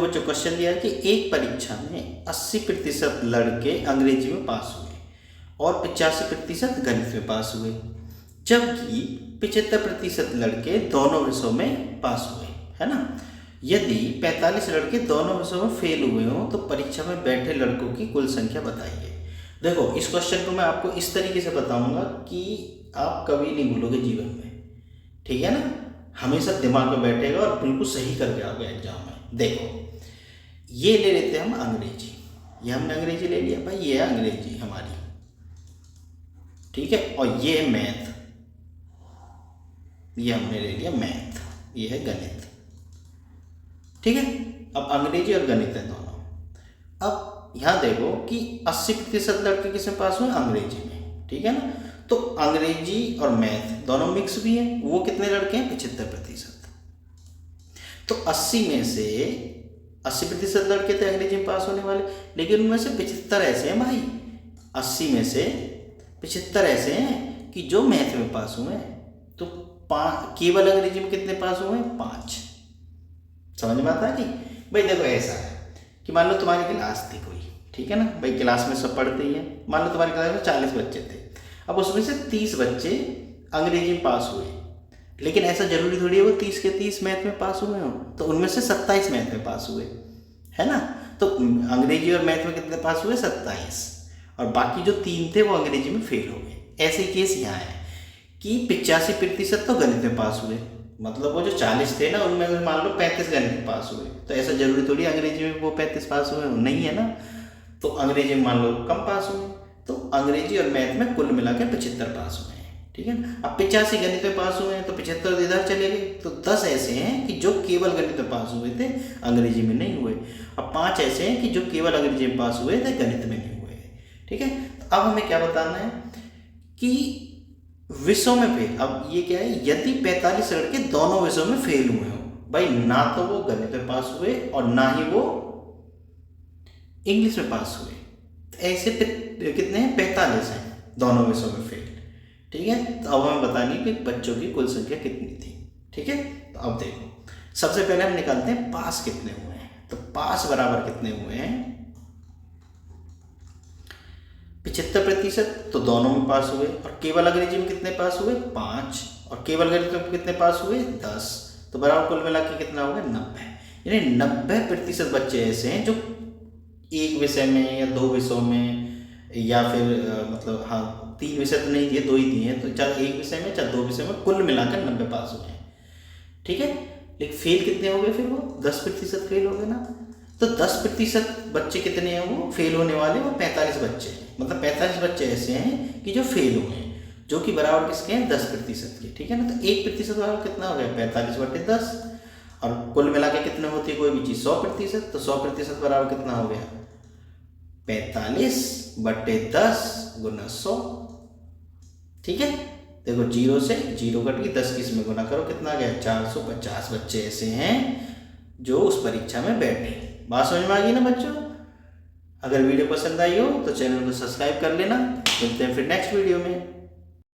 बच्चों क्वेश्चन दिया है कि एक परीक्षा में 80% लड़के अंग्रेजी में पास हुए और 85% गणित में पास हुए, जबकि 75% लड़के दोनों विषयों में पास हुए, है ना। यदि 45 लड़के दोनों विषयों में फेल हुए हों तो परीक्षा में बैठे लड़कों की कुल संख्या बताइए। देखो, इस क्वेश्चन को मैं आपको इस तरीके से बताऊंगा कि आप कभी नहीं भूलोगे जीवन में, ठीक है ना। हमेशा दिमाग में बैठेगा और बिल्कुल सही करके आओगे एग्जाम में। देखो, ये ले लेते हैं हम अंग्रेजी, ये हमने अंग्रेजी ले लिया भाई, ये है अंग्रेजी हमारी, ठीक है। और ये है मैथ, ये हमने ले लिया मैथ, ये है गणित, ठीक है। अब अंग्रेजी और गणित है दोनों। अब यहाँ देखो कि 80% लड़के किसमें पास हुए, अंग्रेजी में, ठीक है ना। तो अंग्रेजी और मैथ दोनों मिक्स भी है, वो कितने लड़के हैं, 75%। तो 80 में से 80% लड़के थे अंग्रेजी में पास होने वाले, लेकिन उनमें से 75 ऐसे हैं भाई, 80 में से 75 ऐसे हैं कि जो मैथ में पास हुए हैं। तो केवल अंग्रेजी में कितने पास हुए हैं, 5। समझ में आता है कि भाई देखो ऐसा है कि मान लो तुम्हारी क्लास थी कोई, ठीक है ना भाई, क्लास में सब पढ़ते ही हैं। मान लो तुम्हारी क्लास में 40 बच्चे थे, अब उसमें से 30 बच्चे अंग्रेजी में पास हुए, लेकिन ऐसा जरूरी थोड़ी है वो 30 के 30 मैथ में पास हुए हों। तो उनमें से 27 मैथ में पास हुए, है ना। तो अंग्रेजी और मैथ में कितने पास हुए, 27, और बाकी जो 3 थे वो अंग्रेजी में फेल हो गए। ऐसे केस यहाँ है कि 85% तो गणित में पास हुए, मतलब वो जो 40 थे ना उनमें मान लो 35 गणित में पास हुए। तो ऐसा जरूरी थोड़ी अंग्रेजी में वो 35 पास हुए, नहीं है ना। तो अंग्रेजी में मान लो कम पास हुए, तो अंग्रेजी और मैथ में कुल मिला के 75 पास हुए हैं, ठीक है ना। अब 85 गणित में पास हुए हैं तो 75 इधर चले गए। तो 10 ऐसे हैं कि जो केवल गणित में पास हुए थे, अंग्रेजी में नहीं हुए। अब 5 ऐसे हैं कि जो केवल अंग्रेजी में पास हुए थे, गणित में नहीं हुए, ठीक है। तो अब हमें क्या बताना है कि विषयों में फेल। अब ये क्या है, यदि 45 लड़के दोनों विषयों में फेल हुए हो, भाई ना तो वो गणित में पास हुए और ना ही वो इंग्लिश में पास हुए, तो ऐसे कितने हैं, 45 हैं दोनों विषयों में फेल, ठीक है। तो अब हमें बतानी कि बच्चों की कुल संख्या कितनी थी, ठीक है। तो अब देखो, सबसे पहले हम निकालते हैं पास कितने हुए हैं। तो पास बराबर कितने हुए हैं, 75%, तो दोनों में पास हुए। और केवल अंग्रेजी में कितने पास हुए, 5, और केवल गणित में कितने पास हुए, 10। तो बराबर कुल मिला के कितना हो गया, 90। यानी 90% बच्चे ऐसे हैं जो एक विषय में या 2 विषयों में, या फिर मतलब हाँ 3 विषय तो नहीं दिए, 2 ही दिए हैं, तो चाहे एक विषय में चाहे 2 विषय में कुल मिलाकर 90 पास हुए हैं, ठीक है। लेकिन फेल कितने हो गए, फिर वो 10% फेल हो गए ना। तो 10% बच्चे कितने हैं वो फेल होने वाले, वो 45 बच्चे हैं। मतलब 45 बच्चे ऐसे हैं कि जो फेल हुए हैं, जो कि बराबर किसके हैं, 10% के, ठीक है ना। तो 1% बराबर कितना हो गया, 45/10, और कुल मिला के कितने होती है कोई भी चीज़, 100%। तो 100% बराबर कितना हो गया, 45/10 गुना 100, ठीक है। देखो 0 से 0 कट के 10 किस में गुना करो, कितना आ गया, 450 बच्चे ऐसे हैं जो उस परीक्षा में बैठे। बात समझ में आ गई ना बच्चों। अगर वीडियो पसंद आई हो तो चैनल को सब्सक्राइब कर लेना। मिलते हैं फिर नेक्स्ट वीडियो में।